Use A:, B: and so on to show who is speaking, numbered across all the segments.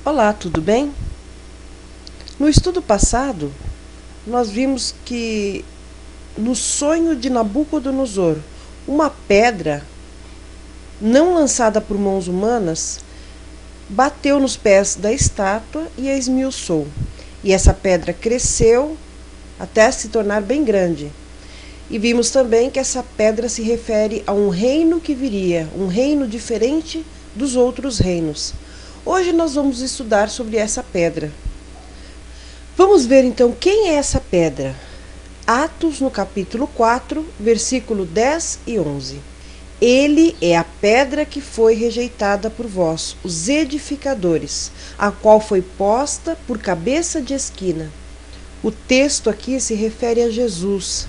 A: Olá, tudo bem? No estudo passado, nós vimos que no sonho de Nabucodonosor, uma pedra, não lançada por mãos humanas, bateu nos pés da estátua e a esmiuçou. E essa pedra cresceu até se tornar bem grande. E vimos também que essa pedra se refere a um reino que viria, um reino diferente dos outros reinos. Hoje nós vamos estudar sobre essa pedra. Vamos ver então quem é essa pedra. Atos, no capítulo 4, versículo 10 e 11. Ele é a pedra que foi rejeitada por vós, os edificadores, a qual foi posta por cabeça de esquina. O texto aqui se refere a Jesus.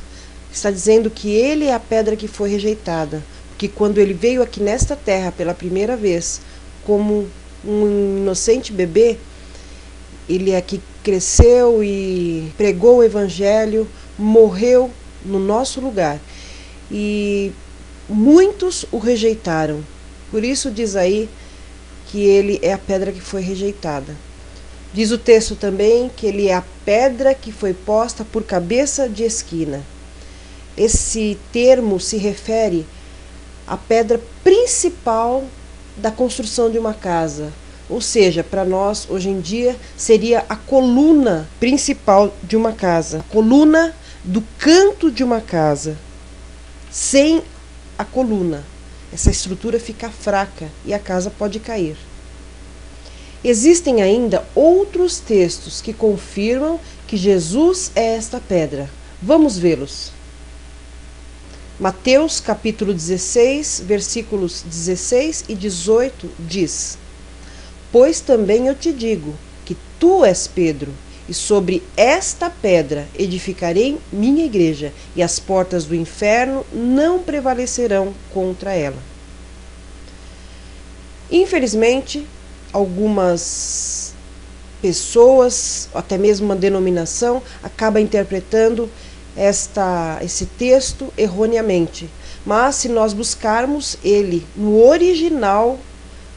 A: Está dizendo que ele é a pedra que foi rejeitada, porque quando ele veio aqui nesta terra pela primeira vez, como um inocente bebê, ele aqui cresceu e pregou o evangelho, morreu no nosso lugar. E muitos o rejeitaram. Por isso diz aí que ele é a pedra que foi rejeitada. Diz o texto também que ele é a pedra que foi posta por cabeça de esquina. Esse termo se refere à pedra principal da construção de uma casa. Ou seja, para nós, hoje em dia, seria a coluna principal de uma casa. A coluna do canto de uma casa. Sem a coluna, essa estrutura fica fraca e a casa pode cair. Existem ainda outros textos que confirmam que Jesus é esta pedra. Vamos vê-los. Mateus capítulo 16, versículos 16 e 18 diz: Pois também eu te digo que tu és Pedro, e sobre esta pedra edificarei minha igreja, e as portas do inferno não prevalecerão contra ela. Infelizmente, algumas pessoas, até mesmo uma denominação, acaba interpretando esse texto erroneamente. Mas se nós buscarmos ele no original,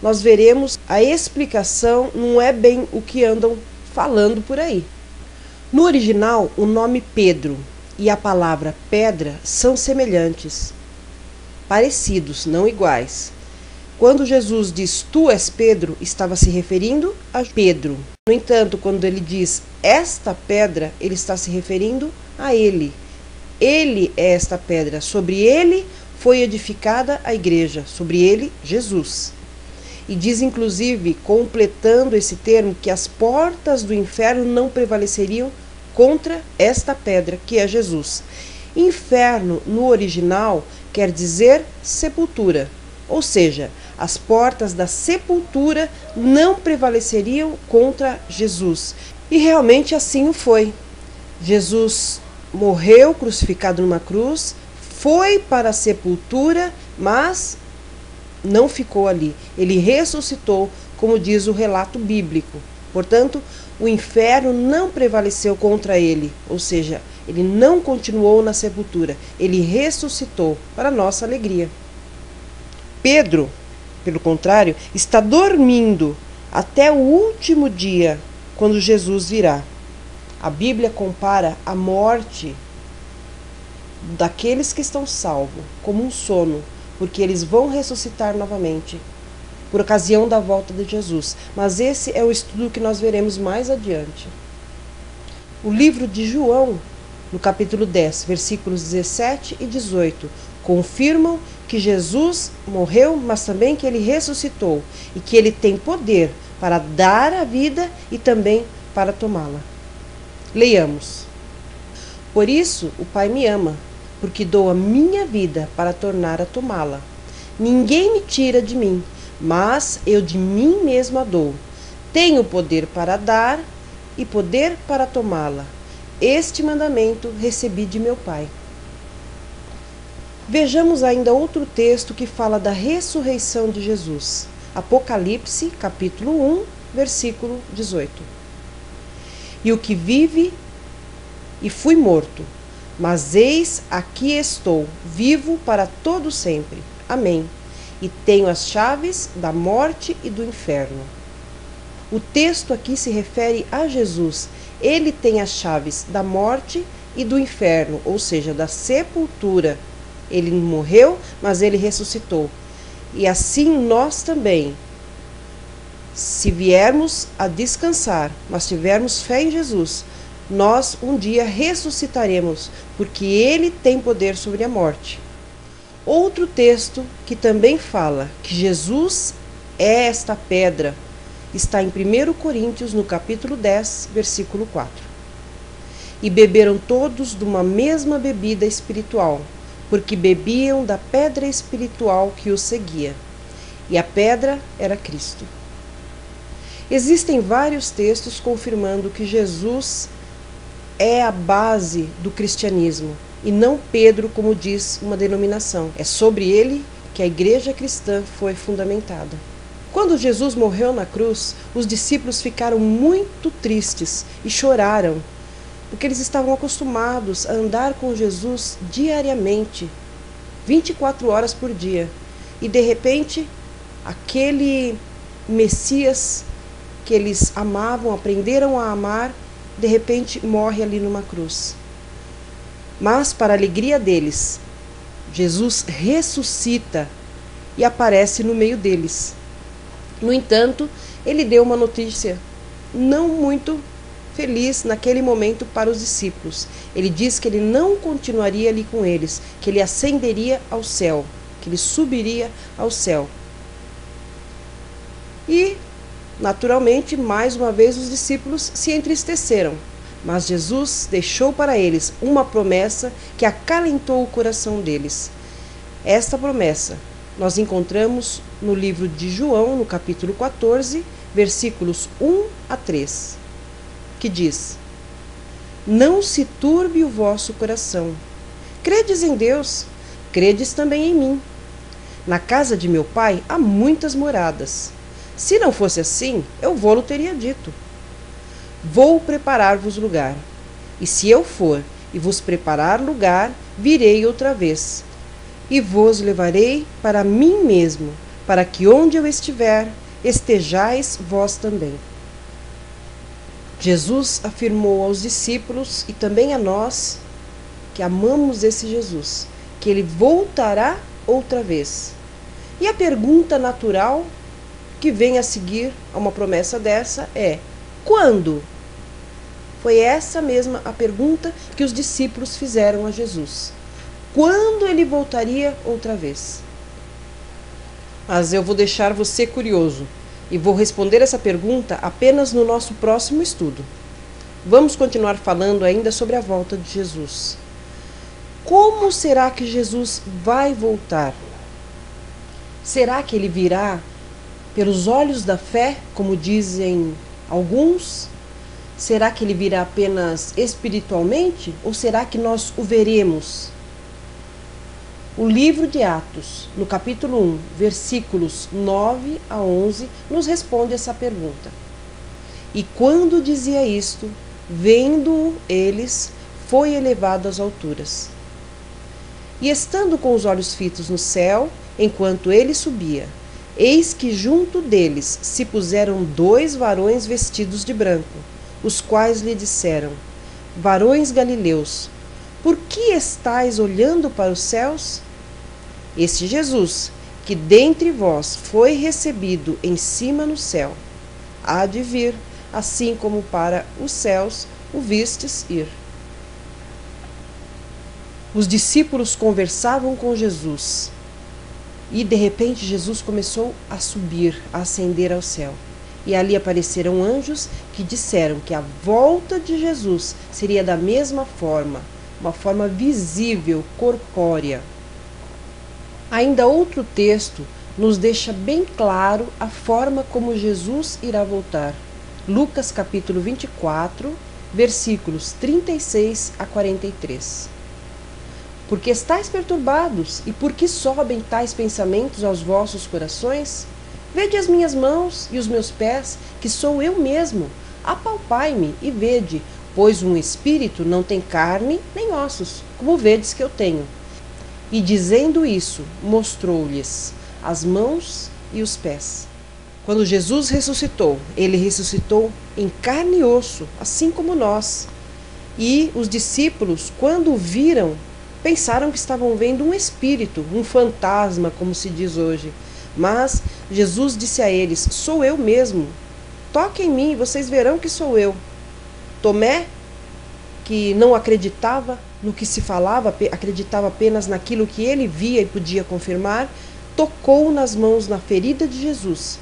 A: nós veremos a explicação não é bem o que andam falando por aí. No original, o nome Pedro e a palavra pedra são semelhantes, parecidos, não iguais. Quando Jesus diz tu és Pedro, estava se referindo a Pedro. No entanto, quando ele diz esta pedra, ele está se referindo a ele. Ele é esta pedra, sobre ele foi edificada a igreja, sobre ele Jesus. E diz inclusive, completando esse termo, que as portas do inferno não prevaleceriam contra esta pedra, que é Jesus. Inferno, no original, quer dizer sepultura, ou seja, as portas da sepultura não prevaleceriam contra Jesus. E realmente assim o foi. Jesus morreu crucificado numa cruz, foi para a sepultura, mas não ficou ali. Ele ressuscitou, como diz o relato bíblico. Portanto, o inferno não prevaleceu contra ele, ou seja, ele não continuou na sepultura. Ele ressuscitou para nossa alegria. Pedro, pelo contrário, está dormindo até o último dia, quando Jesus virá. A Bíblia compara a morte daqueles que estão salvos como um sono, porque eles vão ressuscitar novamente por ocasião da volta de Jesus. Mas esse é o estudo que nós veremos mais adiante. O livro de João, no capítulo 10, versículos 17 e 18, confirmam que Jesus morreu, mas também que ele ressuscitou e que ele tem poder para dar a vida e também para tomá-la. Leiamos. Por isso o Pai me ama, porque dou a minha vida para tornar a tomá-la. Ninguém me tira de mim, mas eu de mim mesma dou. Tenho poder para dar e poder para tomá-la. Este mandamento recebi de meu Pai. Vejamos ainda outro texto que fala da ressurreição de Jesus. Apocalipse, capítulo 1, versículo 18. E o que vive e fui morto, mas eis aqui estou, vivo para todo sempre. Amém. E tenho as chaves da morte e do inferno. O texto aqui se refere a Jesus. Ele tem as chaves da morte e do inferno, ou seja, da sepultura. Ele morreu, mas ele ressuscitou. E assim nós também, se viermos a descansar, mas tivermos fé em Jesus, nós um dia ressuscitaremos, porque ele tem poder sobre a morte. Outro texto que também fala que Jesus é esta pedra está em 1 Coríntios, no capítulo 10, versículo 4. E beberam todos de uma mesma bebida espiritual, porque bebiam da pedra espiritual que os seguia. E a pedra era Cristo. Existem vários textos confirmando que Jesus é a base do cristianismo, e não Pedro, como diz uma denominação. É sobre ele que a igreja cristã foi fundamentada. Quando Jesus morreu na cruz, os discípulos ficaram muito tristes e choraram, porque eles estavam acostumados a andar com Jesus diariamente, 24 horas por dia. E de repente, aquele Messias que eles amavam, aprenderam a amar, de repente morre ali numa cruz. Mas, para a alegria deles, Jesus ressuscita e aparece no meio deles. No entanto, ele deu uma notícia não muito feliz naquele momento para os discípulos. Ele diz que ele não continuaria ali com eles, que ele ascenderia ao céu, que ele subiria ao céu. E, naturalmente, mais uma vez os discípulos se entristeceram. Mas Jesus deixou para eles uma promessa que acalentou o coração deles. Esta promessa nós encontramos no livro de João, no capítulo 14, versículos 1 a 3, que diz: Não se turbe o vosso coração. Credes em Deus, credes também em mim. Na casa de meu pai há muitas moradas. Se não fosse assim, eu vou-lo teria dito. Vou preparar-vos lugar. E se eu for e vos preparar lugar, virei outra vez. E vos levarei para mim mesmo, para que onde eu estiver, estejais vós também. Jesus afirmou aos discípulos e também a nós, que amamos esse Jesus, que ele voltará outra vez. E a pergunta natural que vem a seguir a uma promessa dessa é: quando? Foi essa mesma a pergunta que os discípulos fizeram a Jesus. Quando ele voltaria outra vez? Mas eu vou deixar você curioso e vou responder essa pergunta apenas no nosso próximo estudo. Vamos continuar falando ainda sobre a volta de Jesus. Como será que Jesus vai voltar? Será que ele virá pelos olhos da fé, como dizem alguns? Será que ele virá apenas espiritualmente? Ou será que nós o veremos? O livro de Atos, no capítulo 1, versículos 9 a 11, nos responde essa pergunta. E quando dizia isto, vendo-o eles, foi elevado às alturas. E estando com os olhos fitos no céu, enquanto ele subia, eis que junto deles se puseram 2 varões vestidos de branco, os quais lhe disseram: Varões galileus, por que estáis olhando para os céus? Este Jesus, que dentre vós foi recebido em cima no céu, há de vir, assim como para os céus o vistes ir. Os discípulos conversavam com Jesus e de repente Jesus começou a subir, a ascender ao céu. E ali apareceram anjos que disseram que a volta de Jesus seria da mesma forma, uma forma visível, corpórea. Ainda outro texto nos deixa bem claro a forma como Jesus irá voltar. Lucas capítulo 24, versículos 36 a 43. Porque estáis perturbados, e por que sobem tais pensamentos aos vossos corações? Vede as minhas mãos e os meus pés, que sou eu mesmo. Apalpai-me e vede, pois um espírito não tem carne nem ossos, como vedes que eu tenho. E dizendo isso, mostrou-lhes as mãos e os pés. Quando Jesus ressuscitou, ele ressuscitou em carne e osso, assim como nós. E os discípulos, quando o viram, pensaram que estavam vendo um espírito, um fantasma, como se diz hoje. Mas Jesus disse a eles: sou eu mesmo. Toquem em mim, vocês verão que sou eu. Tomé, que não acreditava no que se falava, acreditava apenas naquilo que ele via e podia confirmar, tocou nas mãos na ferida de Jesus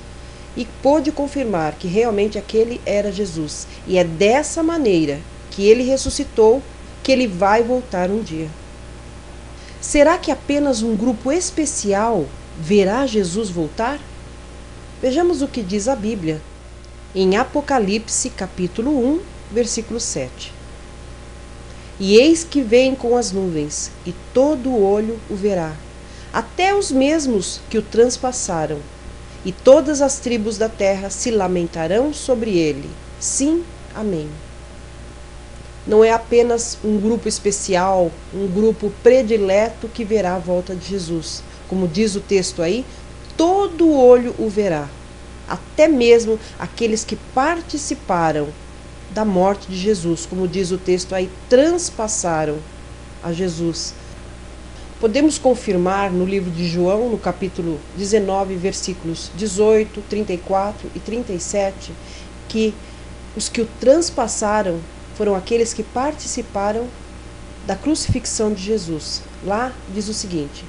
A: e pôde confirmar que realmente aquele era Jesus. E é dessa maneira que ele ressuscitou, que ele vai voltar um dia. Será que apenas um grupo especial verá Jesus voltar? Vejamos o que diz a Bíblia em Apocalipse capítulo 1, versículo 7. E eis que vem com as nuvens, e todo olho o verá, até os mesmos que o transpassaram, e todas as tribos da terra se lamentarão sobre ele. Sim, amém. Não é apenas um grupo especial, um grupo predileto que verá a volta de Jesus. Como diz o texto aí, todo olho o verá, até mesmo aqueles que participaram da morte de Jesus, como diz o texto aí, transpassaram a Jesus. Podemos confirmar no livro de João, no capítulo 19, versículos 18, 34 e 37, que os que o transpassaram foram aqueles que participaram da crucifixão de Jesus. Lá diz o seguinte: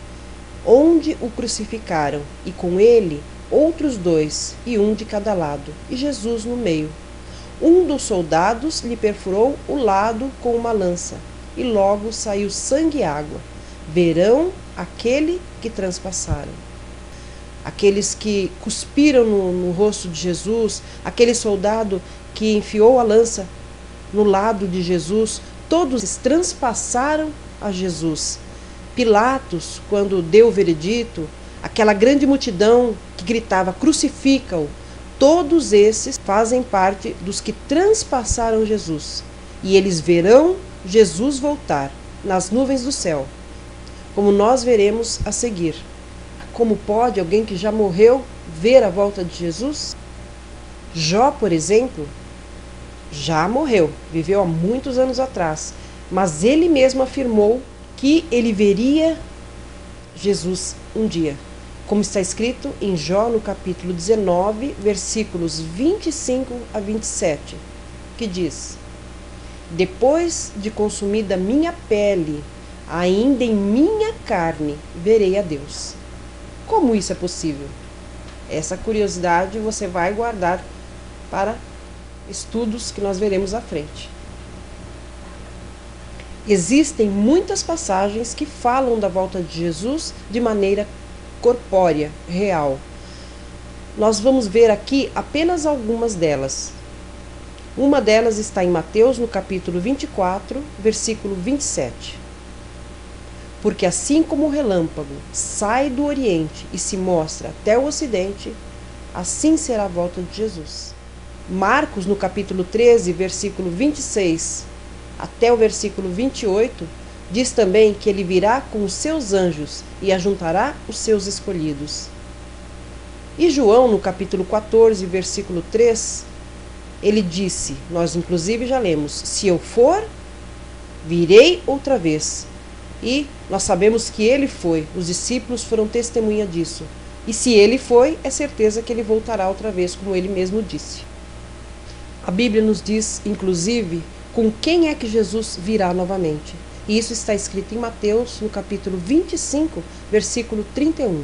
A: onde o crucificaram, e com ele outros dois, e um de cada lado, e Jesus no meio. Um dos soldados lhe perfurou o lado com uma lança, e logo saiu sangue e água. Verão aquele que transpassaram. Aqueles que cuspiram no rosto de Jesus, aquele soldado que enfiou a lança no lado de Jesus, todos transpassaram a Jesus. Pilatos, quando deu o veredito, aquela grande multidão que gritava: crucifica-o, todos esses fazem parte dos que transpassaram Jesus. E eles verão Jesus voltar nas nuvens do céu, como nós veremos a seguir. Como pode alguém que já morreu ver a volta de Jesus? Jó, por exemplo, já morreu, viveu há muitos anos atrás, mas ele mesmo afirmou que ele veria Jesus um dia, como está escrito em Jó no capítulo 19, versículos 25 a 27, que diz: depois de consumida minha pele, ainda em minha carne verei a Deus. Como isso é possível? Essa curiosidade você vai guardar para estudos que nós veremos à frente. Existem muitas passagens que falam da volta de Jesus de maneira corpórea, real. Nós vamos ver aqui apenas algumas delas. Uma delas está em Mateus, no capítulo 24, versículo 27. Porque assim como o relâmpago sai do Oriente e se mostra até o Ocidente, assim será a volta de Jesus. Marcos, no capítulo 13, versículo 26 até o versículo 28, diz também que ele virá com os seus anjos e ajuntará os seus escolhidos. E João, no capítulo 14, versículo 3, ele disse, nós inclusive já lemos: se eu for, virei outra vez. E nós sabemos que ele foi, os discípulos foram testemunha disso. E se ele foi, é certeza que ele voltará outra vez, como ele mesmo disse. A Bíblia nos diz, inclusive, com quem é que Jesus virá novamente. E isso está escrito em Mateus, no capítulo 25, versículo 31.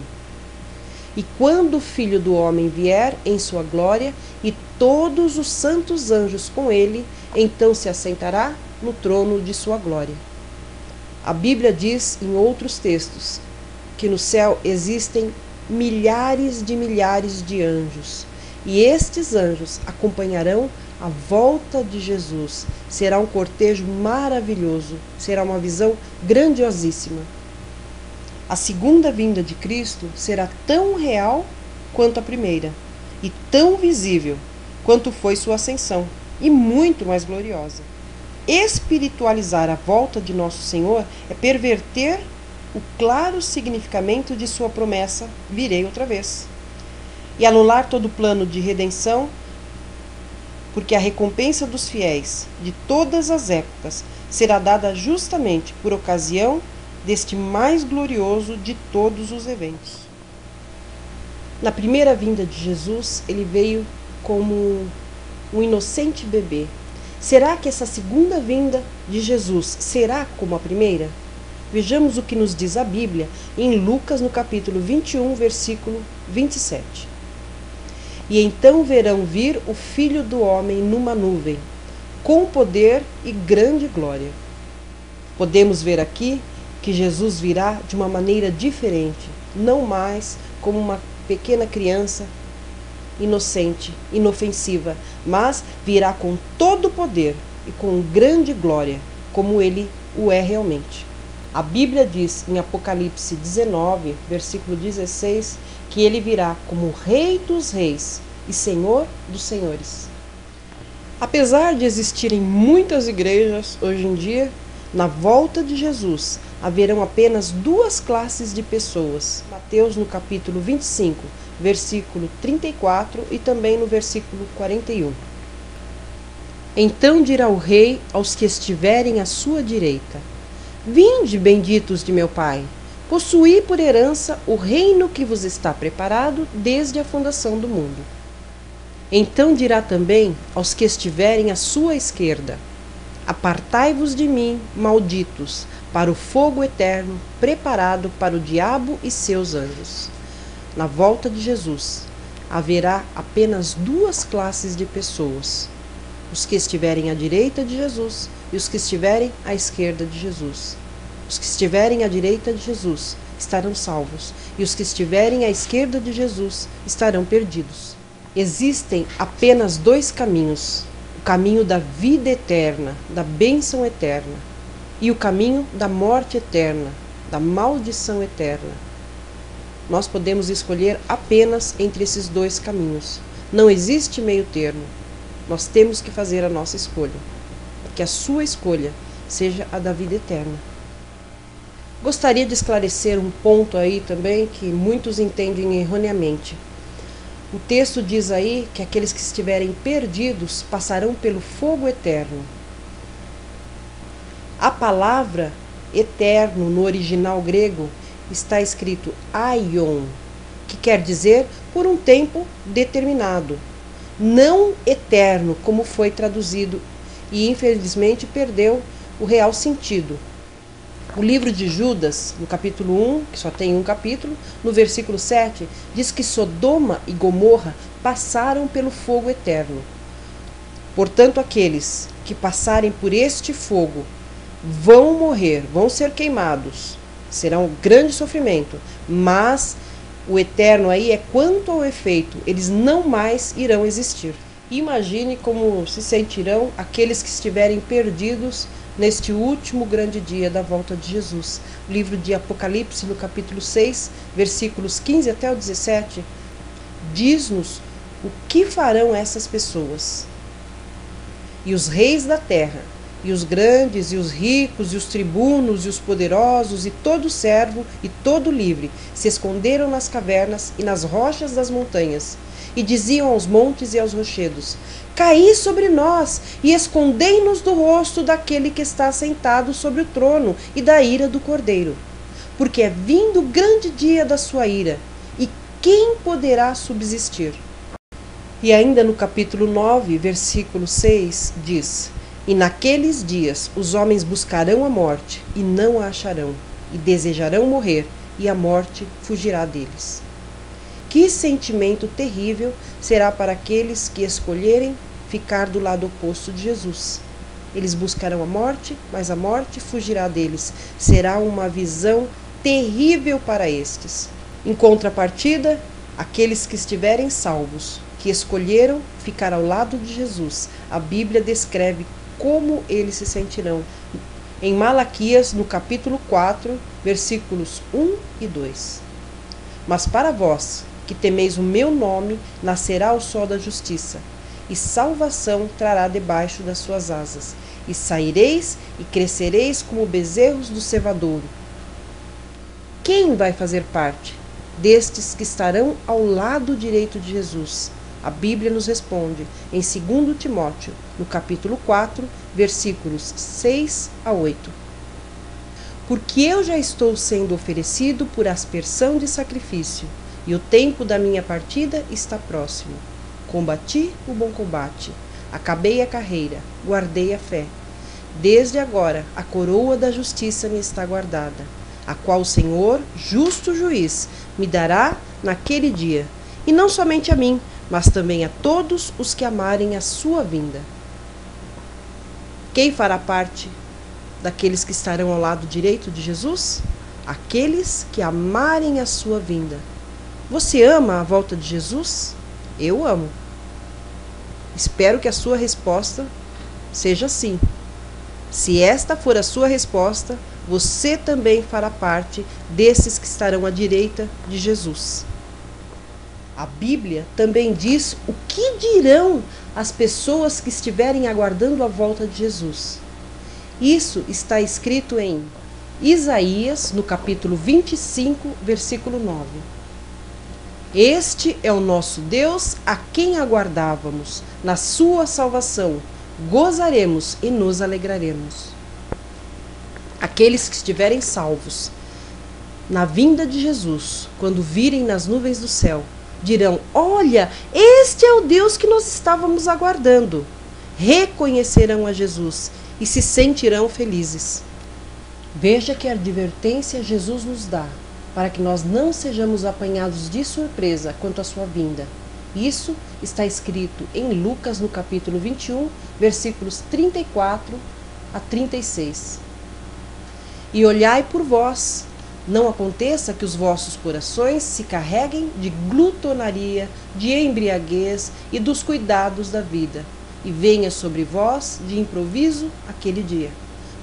A: E quando o Filho do Homem vier em sua glória, e todos os santos anjos com ele, então se assentará no trono de sua glória. A Bíblia diz em outros textos que no céu existem milhares de anjos. E estes anjos acompanharão a volta de Jesus. Será um cortejo maravilhoso, será uma visão grandiosíssima. A segunda vinda de Cristo será tão real quanto a primeira, e tão visível quanto foi sua ascensão, e muito mais gloriosa. Espiritualizar a volta de nosso Senhor é perverter o claro significamento de sua promessa: virei outra vez. e anular todo o plano de redenção, porque a recompensa dos fiéis de todas as épocas será dada justamente por ocasião deste mais glorioso de todos os eventos. Na primeira vinda de Jesus, ele veio como um inocente bebê. Será que essa segunda vinda de Jesus será como a primeira? Vejamos o que nos diz a Bíblia em Lucas, no capítulo 21, versículo 27. E então verão vir o Filho do Homem numa nuvem, com poder e grande glória. Podemos ver aqui que Jesus virá de uma maneira diferente, não mais como uma pequena criança inocente, inofensiva, mas virá com todo o poder e com grande glória, como ele o é realmente. A Bíblia diz em Apocalipse 19, versículo 16, que ele virá como Rei dos Reis e Senhor dos Senhores. Apesar de existirem muitas igrejas hoje em dia, na volta de Jesus haverão apenas duas classes de pessoas. Mateus no capítulo 25, versículo 34 e também no versículo 41. Então dirá o rei aos que estiverem à sua direita: Vinde, benditos de meu Pai, possuí por herança o reino que vos está preparado desde a fundação do mundo. Então dirá também aos que estiverem à sua esquerda: Apartai-vos de mim, malditos, para o fogo eterno preparado para o diabo e seus anjos. Na volta de Jesus, haverá apenas duas classes de pessoas: os que estiverem à direita de Jesus e os que estiverem à esquerda de Jesus. Os que estiverem à direita de Jesus estarão salvos, e os que estiverem à esquerda de Jesus estarão perdidos. Existem apenas dois caminhos: o caminho da vida eterna, da bênção eterna, e o caminho da morte eterna, da maldição eterna. Nós podemos escolher apenas entre esses dois caminhos. Não existe meio termo. Nós temos que fazer a nossa escolha. Que a sua escolha seja a da vida eterna. Gostaria de esclarecer um ponto aí também que muitos entendem erroneamente. O texto diz aí que aqueles que estiverem perdidos passarão pelo fogo eterno. A palavra eterno no original grego está escrito aion, que quer dizer por um tempo determinado, não eterno, como foi traduzido e infelizmente perdeu o real sentido. O livro de Judas, no capítulo 1, que só tem um capítulo, no versículo 7, diz que Sodoma e Gomorra passaram pelo fogo eterno. Portanto, aqueles que passarem por este fogo vão morrer, vão ser queimados. Será um grande sofrimento, mas o eterno aí é quanto ao efeito, eles não mais irão existir. Imagine como se sentirão aqueles que estiverem perdidos neste último grande dia da volta de Jesus. O livro de Apocalipse, no capítulo 6, versículos 15 até o 17, diz-nos o que farão essas pessoas. E os reis da terra, e os grandes, e os ricos, e os tribunos, e os poderosos, e todo servo, e todo livre, se esconderam nas cavernas e nas rochas das montanhas, e diziam aos montes e aos rochedos: Caí sobre nós, e escondei-nos do rosto daquele que está sentado sobre o trono, e da ira do Cordeiro. Porque é vindo o grande dia da sua ira, e quem poderá subsistir? E ainda no capítulo 9, versículo 6, diz: E naqueles dias os homens buscarão a morte, e não a acharão, e desejarão morrer, e a morte fugirá deles. Que sentimento terrível será para aqueles que escolherem ficar do lado oposto de Jesus. Eles buscarão a morte, mas a morte fugirá deles. Será uma visão terrível para estes. Em contrapartida, aqueles que estiverem salvos, que escolheram ficar ao lado de Jesus, a Bíblia descreve como eles se sentirão. Em Malaquias, no capítulo 4, versículos 1 e 2. Mas para vós, que temeis o meu nome, nascerá o sol da justiça, e salvação trará debaixo das suas asas, e saireis e crescereis como bezerros do cevadouro. Quem vai fazer parte destes que estarão ao lado direito de Jesus? A Bíblia nos responde em 2 Timóteo, no capítulo 4, versículos 6 a 8. Porque eu já estou sendo oferecido por aspersão de sacrifício, e o tempo da minha partida está próximo. Combati o bom combate, acabei a carreira, guardei a fé. Desde agora a coroa da justiça me está guardada, a qual o Senhor, justo juiz, me dará naquele dia, e não somente a mim, mas também a todos os que amarem a sua vinda. Quem fará parte daqueles que estarão ao lado direito de Jesus? Aqueles que amarem a sua vinda. Você ama a volta de Jesus? Eu amo. Espero que a sua resposta seja sim. Se esta for a sua resposta, você também fará parte desses que estarão à direita de Jesus. A Bíblia também diz o que dirão as pessoas que estiverem aguardando a volta de Jesus. Isso está escrito em Isaías, no capítulo 25, versículo 9. Este é o nosso Deus a quem aguardávamos, na sua salvação gozaremos e nos alegraremos. Aqueles que estiverem salvos na vinda de Jesus, quando virem nas nuvens do céu, dirão: olha, este é o Deus que nós estávamos aguardando. Reconhecerão a Jesus e se sentirão felizes. Veja que advertência Jesus nos dá, para que nós não sejamos apanhados de surpresa quanto à sua vinda. Isso está escrito em Lucas, no capítulo 21, versículos 34 a 36. E olhai por vós, não aconteça que os vossos corações se carreguem de glutonaria, de embriaguez e dos cuidados da vida, e venha sobre vós de improviso aquele dia,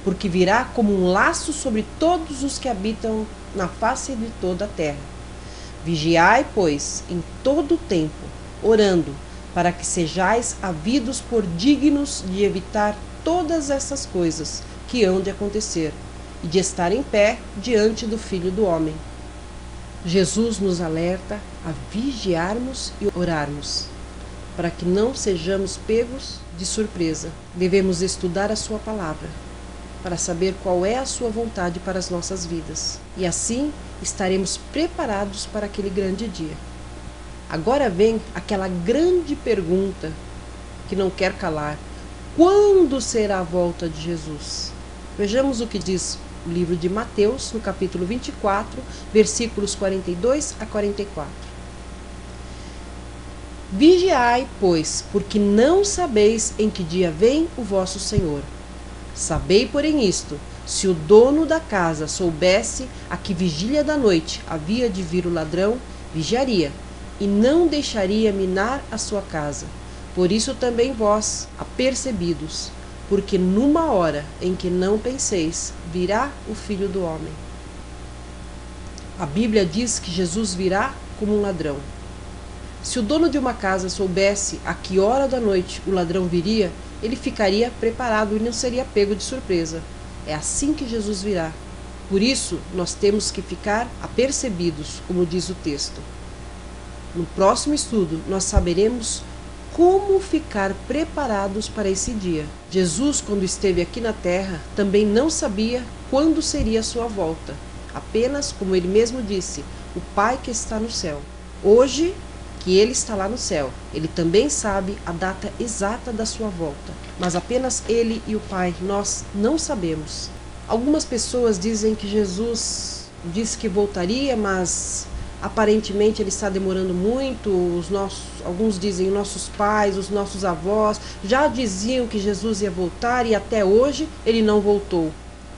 A: porque virá como um laço sobre todos os que habitam na face de toda a terra. Vigiai, pois, em todo o tempo, orando, para que sejais havidos por dignos de evitar todas essas coisas que hão de acontecer, e de estar em pé diante do Filho do Homem. Jesus nos alerta a vigiarmos e orarmos, para que não sejamos pegos de surpresa. Devemos estudar a sua palavra, para saber qual é a sua vontade para as nossas vidas, e assim estaremos preparados para aquele grande dia. Agora vem aquela grande pergunta que não quer calar: quando será a volta de Jesus? Vejamos o que diz o livro de Mateus, no capítulo 24, versículos 42 a 44. Vigiai, pois, porque não sabeis em que dia vem o vosso Senhor. Sabei, porém, isto: se o dono da casa soubesse a que vigília da noite havia de vir o ladrão, vigiaria, e não deixaria minar a sua casa. Por isso também vós, apercebidos, porque numa hora em que não penseis, virá o Filho do Homem. A Bíblia diz que Jesus virá como um ladrão. Se o dono de uma casa soubesse a que hora da noite o ladrão viria, ele ficaria preparado e não seria pego de surpresa. É assim que Jesus virá. Por isso, nós temos que ficar apercebidos, como diz o texto. No próximo estudo, nós saberemos como ficar preparados para esse dia. Jesus, quando esteve aqui na terra, também não sabia quando seria a sua volta. Apenas, como ele mesmo disse, o Pai que está no céu. Hoje, que ele está lá no céu, ele também sabe a data exata da sua volta. Mas apenas ele e o Pai, nós não sabemos. Algumas pessoas dizem que Jesus disse que voltaria, mas aparentemente ele está demorando muito. Alguns dizem nossos pais, os nossos avós já diziam que Jesus ia voltar e até hoje ele não voltou.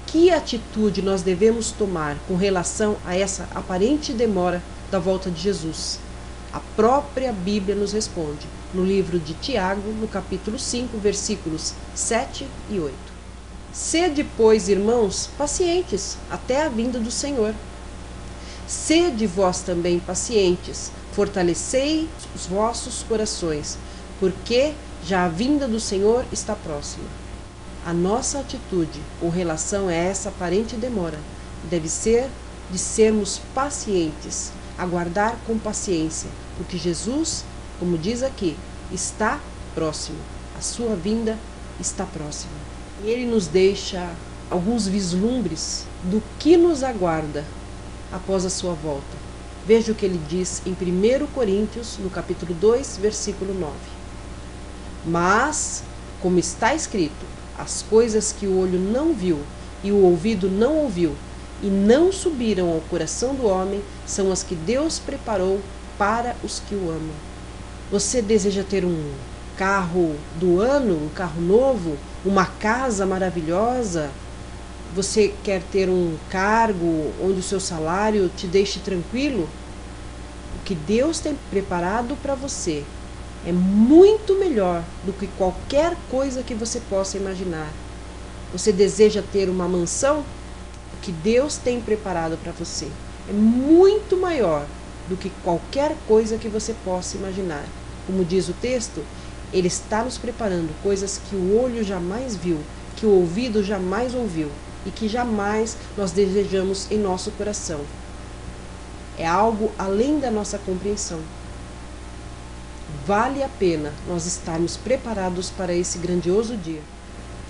A: Que atitude nós devemos tomar com relação a essa aparente demora da volta de Jesus? A própria Bíblia nos responde, no livro de Tiago, no capítulo 5, versículos 7 e 8. Sede, pois, irmãos, pacientes até a vinda do Senhor. Sede vós também pacientes, fortalecei os vossos corações, porque já a vinda do Senhor está próxima. A nossa atitude com relação a essa aparente demora deve ser de sermos pacientes, aguardar com paciência, porque Jesus, como diz aqui, está próximo. A sua vinda está próxima. E ele nos deixa alguns vislumbres do que nos aguarda após a sua volta. Veja o que ele diz em 1 Coríntios, no capítulo 2, versículo 9. Mas, como está escrito, as coisas que o olho não viu e o ouvido não ouviu e não subiram ao coração do homem são as que Deus preparou para os que o amam. Você deseja ter um carro do ano, um carro novo, uma casa maravilhosa? Você quer ter um cargo onde o seu salário te deixe tranquilo? O que Deus tem preparado para você é muito melhor do que qualquer coisa que você possa imaginar. Você deseja ter uma mansão? O que Deus tem preparado para você é muito maior do que qualquer coisa que você possa imaginar. Como diz o texto, Ele está nos preparando coisas que o olho jamais viu, que o ouvido jamais ouviu e que jamais nós desejamos em nosso coração. É algo além da nossa compreensão. Vale a pena nós estarmos preparados para esse grandioso dia.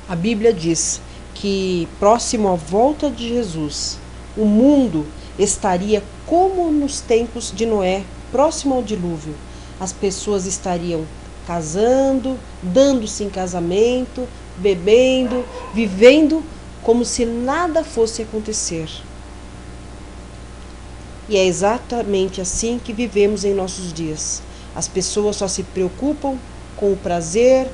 A: A Bíblia diz que próximo à volta de Jesus, o mundo estaria como nos tempos de Noé, próximo ao dilúvio. As pessoas estariam casando, dando-se em casamento, bebendo, vivendo como se nada fosse acontecer. E é exatamente assim que vivemos em nossos dias. As pessoas só se preocupam com o prazer,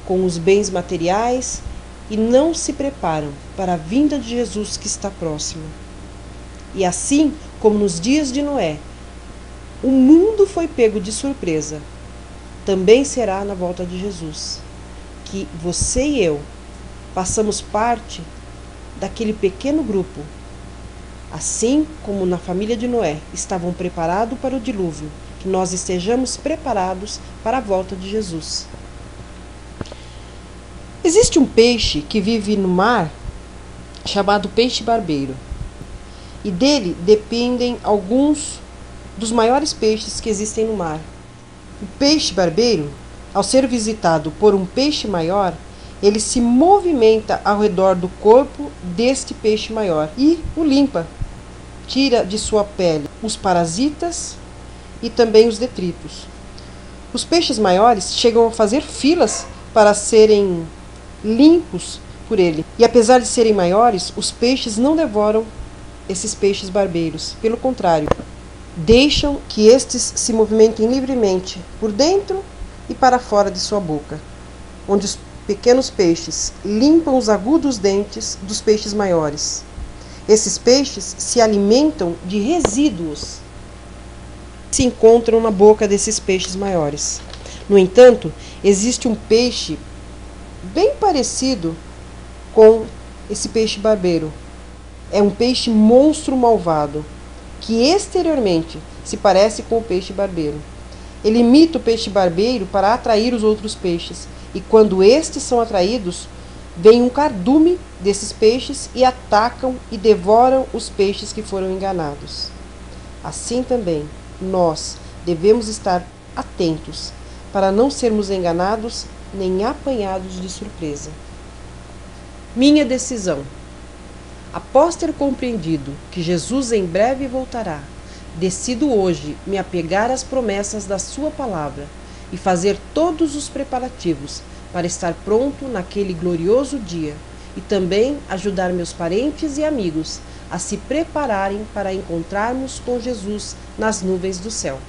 A: com os bens materiais e não se preparam para a vinda de Jesus que está próximo. E assim como nos dias de Noé, o mundo foi pego de surpresa, também será na volta de Jesus, que você e eu passamos parte daquele pequeno grupo. Assim como na família de Noé estavam preparados para o dilúvio, que nós estejamos preparados para a volta de Jesus. Existe um peixe que vive no mar chamado peixe-barbeiro. E dele dependem alguns dos maiores peixes que existem no mar. O peixe-barbeiro, ao ser visitado por um peixe maior, ele se movimenta ao redor do corpo deste peixe maior e o limpa. Tira de sua pele os parasitas e também os detritos. Os peixes maiores chegam a fazer filas para serem limpos por ele. E apesar de serem maiores, os peixes não devoram esses peixes barbeiros. Pelo contrário, deixam que estes se movimentem livremente por dentro e para fora de sua boca, onde os pequenos peixes limpam os agudos dentes dos peixes maiores. Esses peixes se alimentam de resíduos que se encontram na boca desses peixes maiores. No entanto, existe um peixe bem parecido com esse peixe barbeiro. É um peixe monstro malvado, que exteriormente se parece com o peixe barbeiro. Ele imita o peixe barbeiro para atrair os outros peixes, e quando estes são atraídos, vem um cardume desses peixes e atacam e devoram os peixes que foram enganados. Assim também, nós devemos estar atentos para não sermos enganados nem apanhados de surpresa. Minha decisão. Após ter compreendido que Jesus em breve voltará, decido hoje me apegar às promessas da sua palavra e fazer todos os preparativos para estar pronto naquele glorioso dia e também ajudar meus parentes e amigos a se prepararem para encontrarmos com Jesus nas nuvens do céu.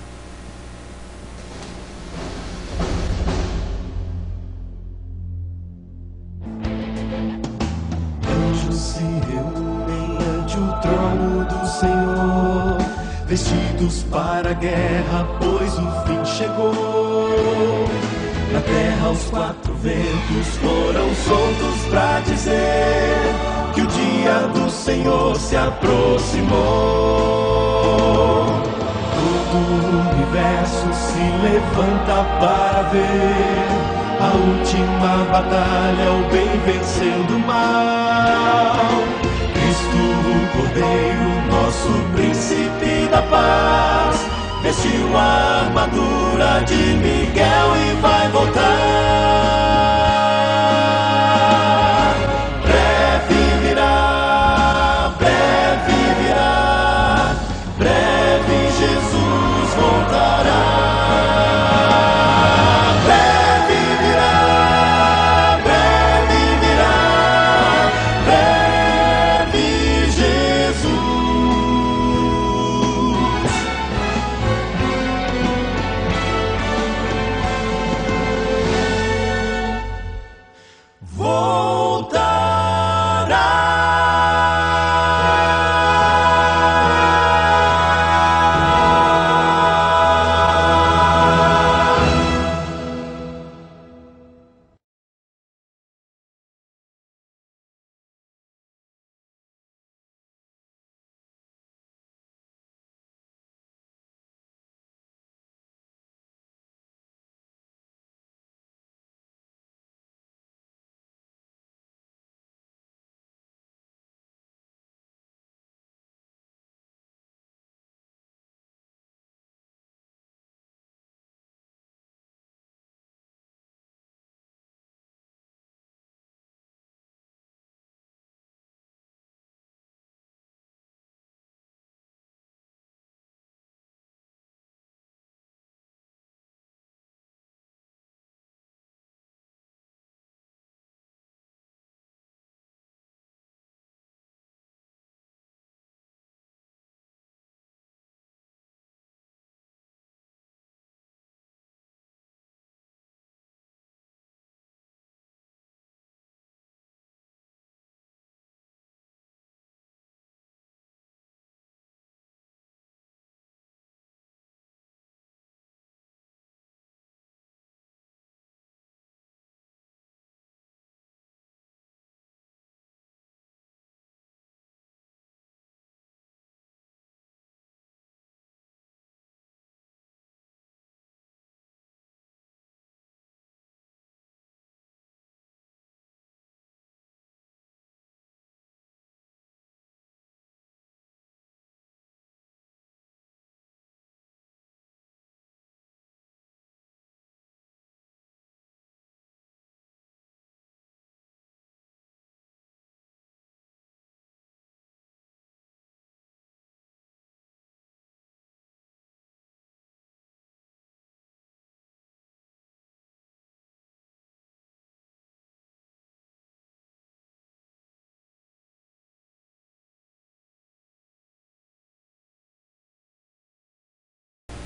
B: Anjos se reúnem ante o trono do Senhor, vestidos para a guerra, pois o fim chegou. Na terra os quatro ventos foram soltos para dizer que o dia do Senhor se aproximou. Todo o universo se levanta para ver a última batalha, o bem vencendo o mal. Cristo do Cordeiro, nosso príncipe da paz, vestiu a armadura de Miguel e vai voltar. Breve virá, breve Jesus voltará.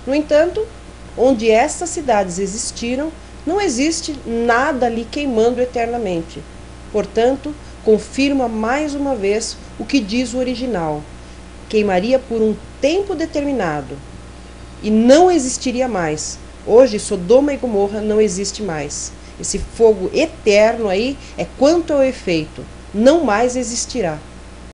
A: No entanto, onde estas cidades existiram, não existe nada ali queimando eternamente. Portanto, confirma mais uma vez o que diz o original: queimaria por um tempo determinado e não existiria mais. Hoje, Sodoma e Gomorra não existe mais. Esse fogo eterno aí é quanto ao efeito, não mais existirá.